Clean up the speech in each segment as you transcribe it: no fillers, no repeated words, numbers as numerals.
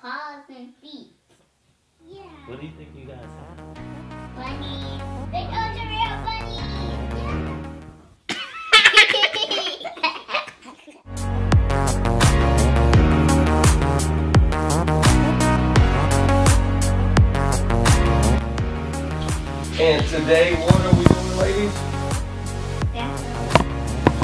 paws and feet. Yeah. What do you think you guys have? Bunnies. They are the real bunnies. And today, what are we doing, ladies?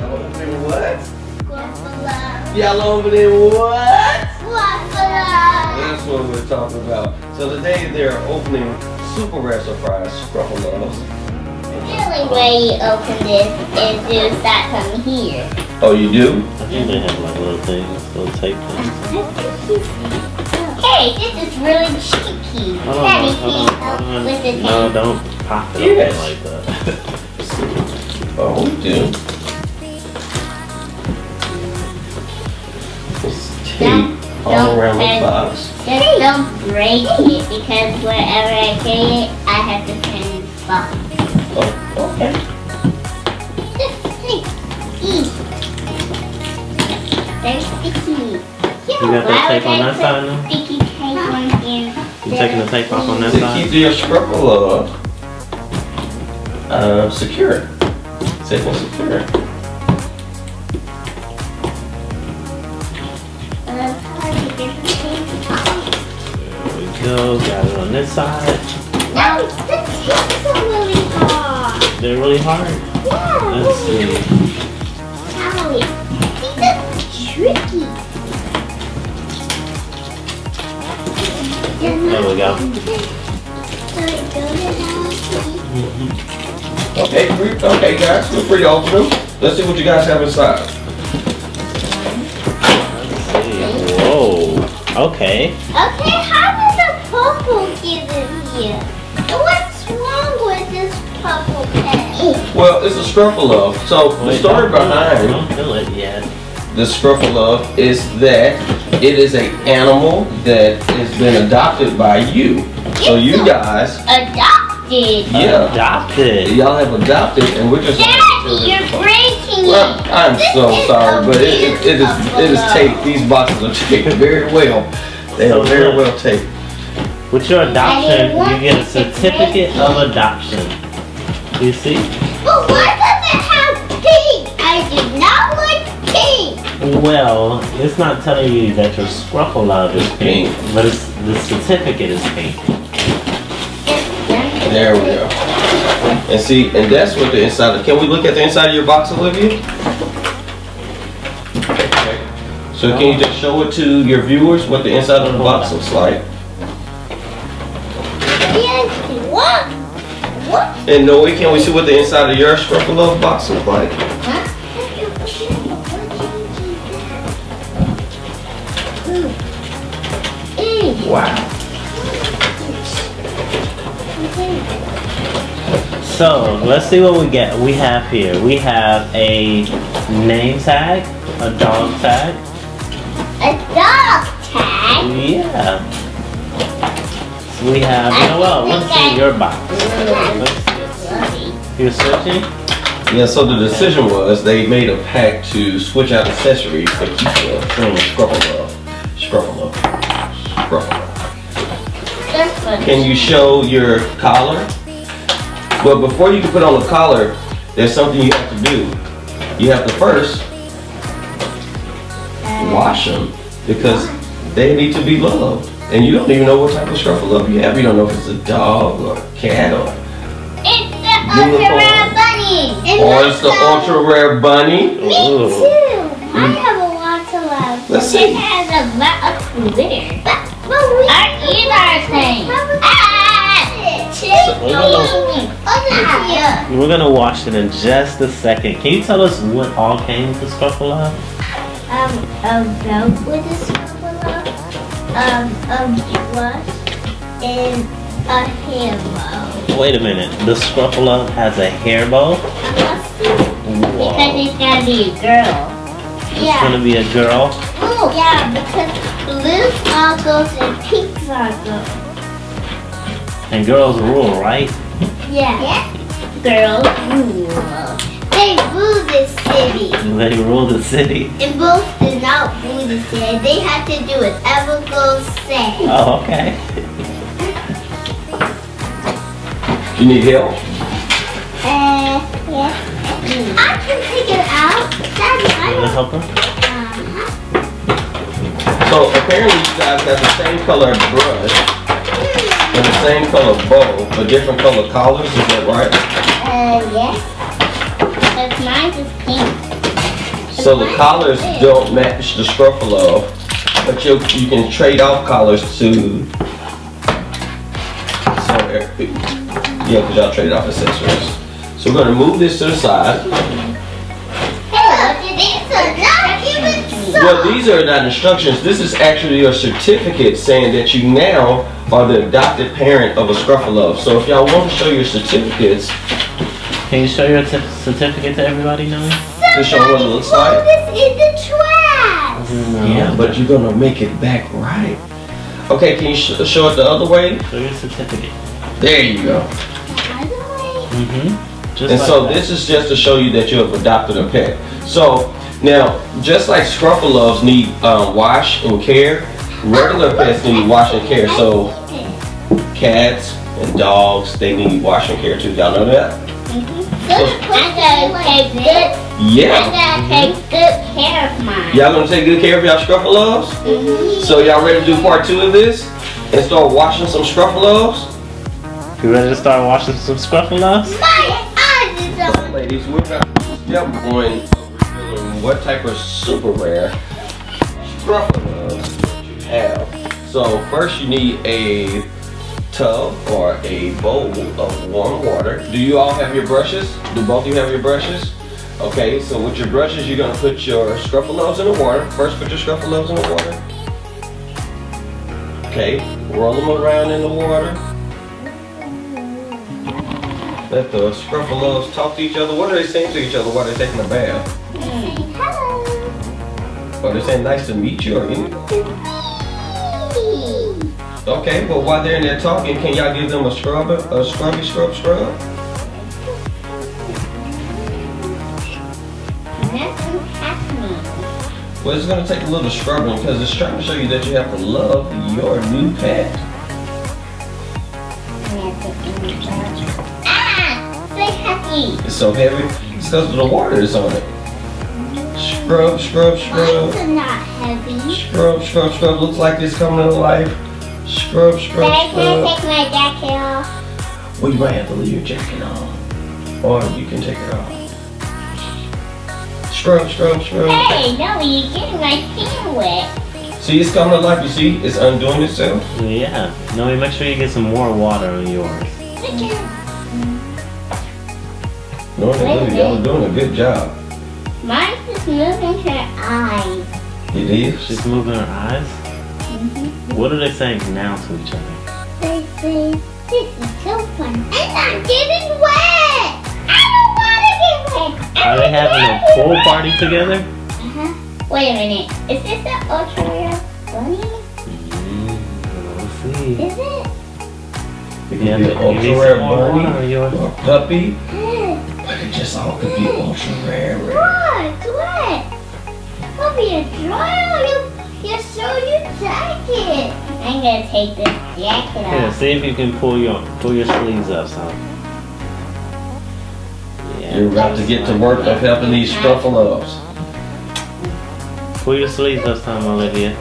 Opening what? Scruff A Luvs. Y'all opening what? Scruff A Luvs. That's what we're talking about. So today they're opening super rare surprise Scruff A Luvs. The only way you open this is to start from here. Oh, you do? I think they have like little things, little tape things. Hey, this is really cheeky. Daddy, can you help with the tape? No, don't pop it Yes. open like that. Oh, we do. It's tape all around the box. Just don't break it because wherever I carry it, I have to turn this box. Oh, okay. Just stick. They're sticky. You got that tape on that side now? Sticky tape on here. You taking the tape off on that To side? keep your Scruff A Love secure. Safe and secure. There we go. Got it on this side. Now, the tapes are really hard. They're really hard. Yeah. Let's see. Owie. See, that's tricky. There we go. Okay, okay, guys, feel free to open them. Let's see what you guys have inside. Let's see. Whoa. Okay. Okay, how did the purple get in here? And what's wrong with this purple pet? Well, it's a Scruff A Love. So the Wait, story don't behind fill it yet. the Scruff A Love is that it is an animal that has been adopted by you. So you guys, Adopted. yeah, Adopted. y'all have adopted, and we're just. Daddy, you're breaking Well, it. I'm This so is sorry, a but it is taped. These boxes are taped very well. They are very well taped. With your adoption, you get a certificate of adoption. You see? But why does it have pink? I do not like pink. Well, it's not telling you that your Scruff A Love is pink, but it's, the certificate is pink. There we go. And see, and that's what the inside of, can we look at the inside of your box, Olivia? Okay. So can you just show it to your viewers what the inside of the box looks like? Yes, what? What? And Noe, can we see what the inside of your Scruff A Love box looks like? Huh? Wow. So, let's see what we get. We have here. We have a name tag, a dog tag. A dog tag? Yeah. So we have, you know what? Let's see your box. You're searching? Yeah, so the decision was they made a pact to switch out accessories to keep the Scruff A Love. Scruff A Love. Scruff A Love. Can you show your collar? But before you can put on the collar, there's something you have to do. You have to first wash them because they need to be loved. And you don't even know what type of Scruff A Love you have. You don't know if it's a dog or a cat or It's the ultra rare bunny. or it's the ultra rare bunny. Me too. I have a lot to love. Let's see. It has a lot of glitter. Our ears are the same. We're gonna wash it in just a second. Can you tell us what all came with the Scruff A Love? A belt with a Scruff A Love, a brush, and a hair bow. Wait a minute. The Scruff A Love has a hair bow? Because it's gonna be a girl. It's gonna be a girl? Oh, yeah, because blue sparkles and pink sparkles. And girls rule, right? Yeah. Girls rule. They rule this city. They rule the city. In both do not do the sand. They have to do whatever goes sand. Oh, okay. You need help? Yeah. I can take it out. Daddy, I You want to help her? So apparently you guys have the same color brush and the same color bow, but different color collars. Is that right? Yes. But mine is pink. So the collars don't match the Scruff A Love, but you can trade off collars to. Yeah, because y'all traded off accessories. So we're going to move this to the side. Well, these are not instructions. This is actually your certificate saying that you now are the adopted parent of a Scruff A Love. So if y'all want to show your certificates. Can you show your certificate to everybody now? To show what it looks like? This in the trash. Yeah, but you're going to make it back right. Okay, can you show it the other way? Show your certificate. There you go. Just and like so that. this is just to show you that you have adopted a pet. So now, just like Scruff A Loves need wash and care, regular pets need wash and care. So cats and dogs, they need wash and care too. Y'all know that? I gotta take good. Yeah. I gotta take good care of mine. Y'all gonna take good care of y'all Scruff A Loves? So y'all ready to do part 2 of this and start washing some Scruff A Loves? You ready to start watching some Scruff A Luvs? My eyes is on. Ladies, we're going revealing what type of super rare Scruff A Luvs you have. So first you need a tub or a bowl of warm water. Do you all have your brushes? Do both of you have your brushes? Okay, so with your brushes you're gonna put your Scruff A Luvs in the water. First put your Scruff A Luvs in the water. Okay, roll them around in the water. Let the Scruff A Luvs talk to each other. What are they saying to each other while they're taking a bath? Hello. Or they're saying nice to meet you or anything? Okay, well while they're in there talking, can y'all give them a scrubby scrub? Nothing's happening. Well, it's going to take a little scrubbing because it's trying to show you that you have to love your new pet. So heavy. It's so heavy. It's because the water is on it. Scrub, scrub, scrub. Mine's are not heavy. Scrub, scrub, scrub. Looks like it's coming to life. Scrub, scrub, Dad, can I scrub. take my jacket off? Well, you might have to leave your jacket on. Or you can take it off. Scrub, scrub, scrub. Hey, no, you're getting my skin wet. See, it's coming to life. You see? It's undoing itself. Yeah. No, make sure you get some more water on yours. No, y'all are doing a good job. Mine's just moving her eyes. It is. She's moving her eyes. What are they saying now to each other? They say, this is so fun. And I'm getting wet. I don't want to get wet. Are they having a pool party together? Wait a minute. Is this an ultra rare bunny? Let's see. Is it? It Yeah, could be an but you need ultra rare some more water on bunny yours. or puppy. But it just all could be ultra rare. What? Puppy, a dry. You're so your jacket. I'm gonna take this jacket Yeah, off. see if you can pull your sleeves up some. Yeah. You're about to get to work of helping these Scruff A Luvs. Pull your sleeves up some, Olivia.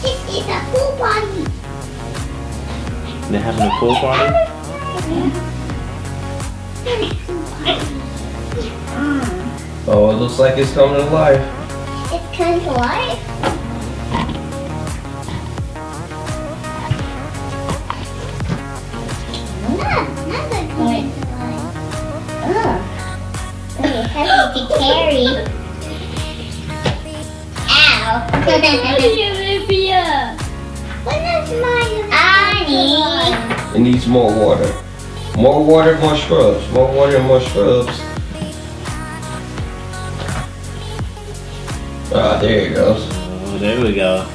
This is a pool party. They're having a pool party? Oh, it looks like it's coming to life. It's coming to life. Another coming to life. Very heavy to carry. Ow. Olivia. When is my Annie? It needs more water. More water, more scrubs. More water and more scrubs. Ah, there it goes. Oh, there we go.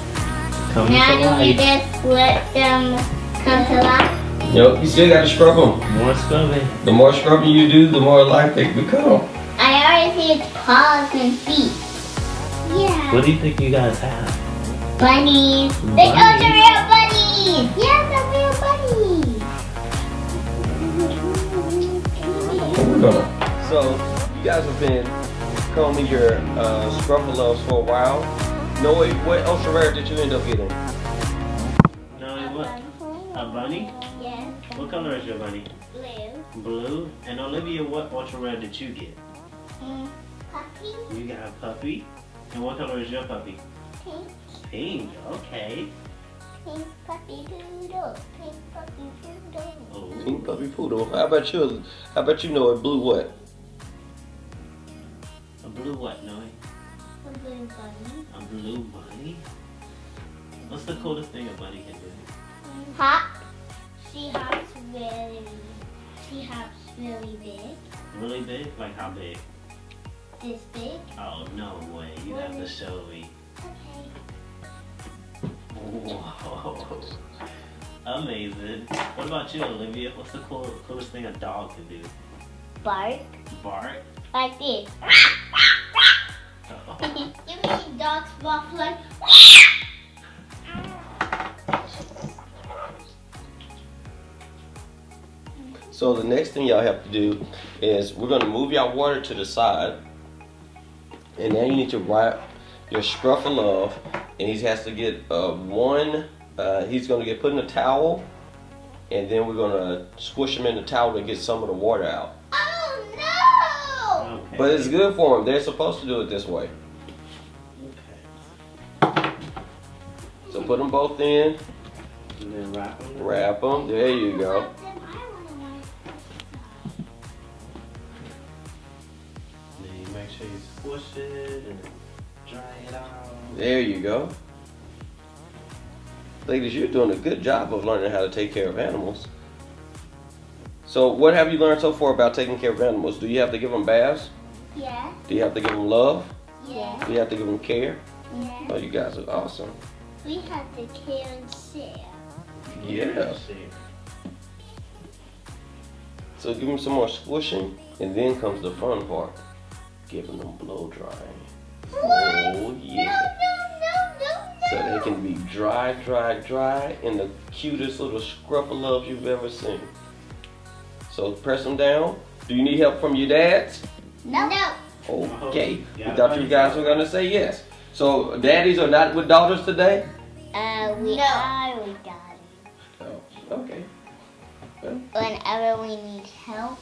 Coming Now to do we life. just let them come to life? Yep, you still gotta scrub them. More scrubbing. The more scrubbing you do, the more alive they become. I already see its paws and feet. Yeah. What do you think you guys have? Bunnies. Bunnies. They are the real bunnies. Yeah, the real bunnies. So, you guys have been combing your Scruff A Luvs for a while. Noe, what ultra rare did you end up getting? No, what? A bunny? Yes. What color is your bunny? Blue. Blue. And Olivia, what ultra rare did you get? Puppy. You got a puppy. And what color is your puppy? Pink. Pink. Okay. Pink puppy doodle. Pink puppy doodle. Oh. Pink puppy poodle. How about you? How about you, Noe? Blue what? A blue what, Noe? A blue bunny. A blue bunny? What's the coolest thing a bunny can do? Hop. She hops really big. Really big? Like how big? This big. Oh, no way. You have to show me. Okay. Whoa. Amazing. What about you, Olivia? What's the coolest thing a dog can do? Bark. Bark? Like this. Oh. You mean dogs bark like? So the next thing y'all have to do is we're gonna move y'all water to the side, and now you need to wrap your Scruff A Love, and he has to get he's gonna get put in a towel, and then we're gonna squish him in the towel to get some of the water out. Oh no! Okay. But it's good for them. They're supposed to do it this way. Okay. So put them both in, And then wrap them. wrap them. There you go. Then you make sure you squish it and dry it out. There you go. Ladies, you're doing a good job of learning how to take care of animals. So what have you learned so far about taking care of animals? Do you have to give them baths? Yeah. Do you have to give them love? Yeah. Do you have to give them care? Yeah. Oh, you guys are awesome. We have to care and share. Yeah. So give them some more squishing, and then comes the fun part. Giving them blow drying. Oh yeah. No. So they can be dry, and the cutest little Scruff A Luvs you've ever seen. So press them down. Do you need help from your dads? No. Okay. We thought you guys were gonna say yes. So daddies are not with daughters today? We are with daddy. Oh, okay. Well, Whenever we need help.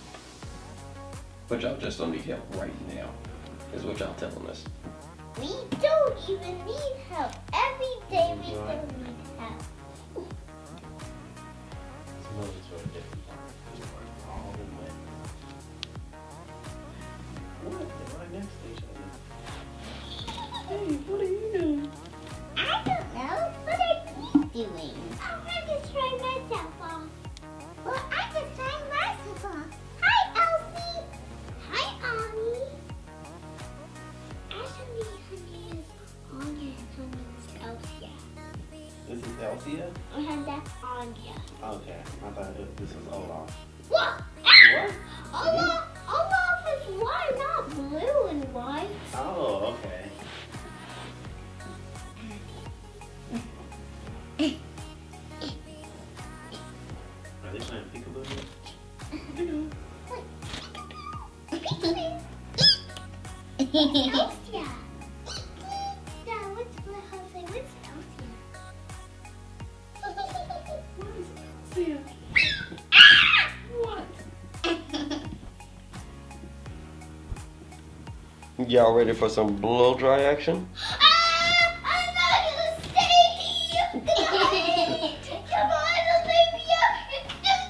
but y'all just don't need help right now, is what y'all telling us. We don't even need help. Every day we don't need help. Hey, what are you doing? I don't know. What are you doing? I'm just trying myself off. Well, I'm just trying myself off. Hi, Elsie. Hi, Annie. Actually, her name is Anya and her name is Elsia. This is Elsia? And that's Anya. Okay, I thought this was Olaf. What? What? Olaf is white, not blue and white. Oh, okay. Are they playing peekaboo? Elsia. Yeah, what's her say? What's Elsia? What? Y'all ready for some blow dry action? I'm not gonna stay here. Come on, Olivia. It's too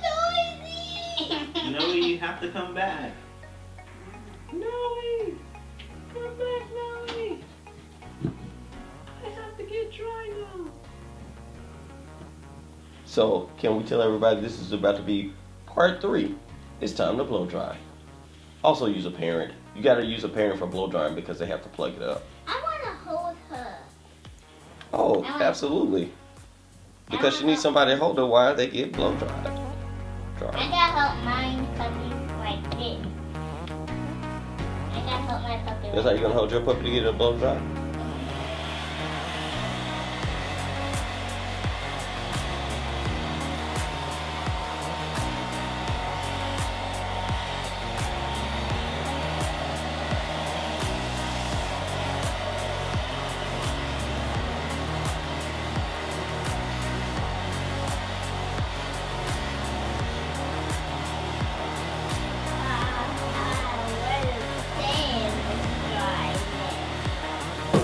noisy. Noe, you have to come back. Noe! Come back, Noe! I have to get dry now. So, can we tell everybody this is about to be part 3? It's time to blow dry. Also use a parent. You gotta use a parent for blow drying because they have to plug it up. I wanna hold her. Oh, absolutely. Because she needs somebody to hold her while they get blow dried. Try. I gotta help mine puppy like this. I gotta help my puppy. That's how you're gonna hold your puppy to get it blow dry?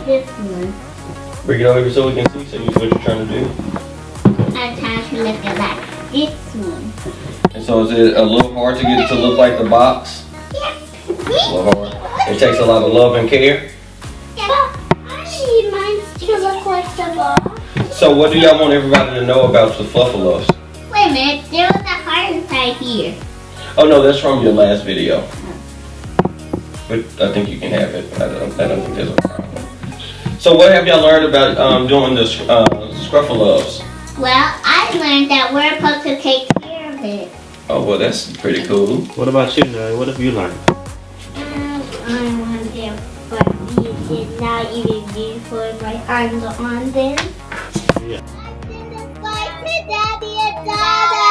This one. Bring it over so we can see, so you what you're trying to do. I'm trying to look at that. This one. And so is it a little hard to get it to look like the box? Yeah. A little hard. It takes a lot of love and care. Yeah. I need mine to look like the box. So what do y'all want everybody to know about the Scruff A Luvs? Wait a minute, there was a heart inside here. Oh no, that's from your last video. But I think you can have it. I don't think there's a problem. So what have y'all learned about doing the Scruff A Luvs? Well, I learned that we're supposed to take care of it. Oh well, that's pretty cool. What about you, Nuri? What have you learned? I want them, but it's not even beautiful if my arms are on them. Yeah. I said goodbye to Daddy and Dada.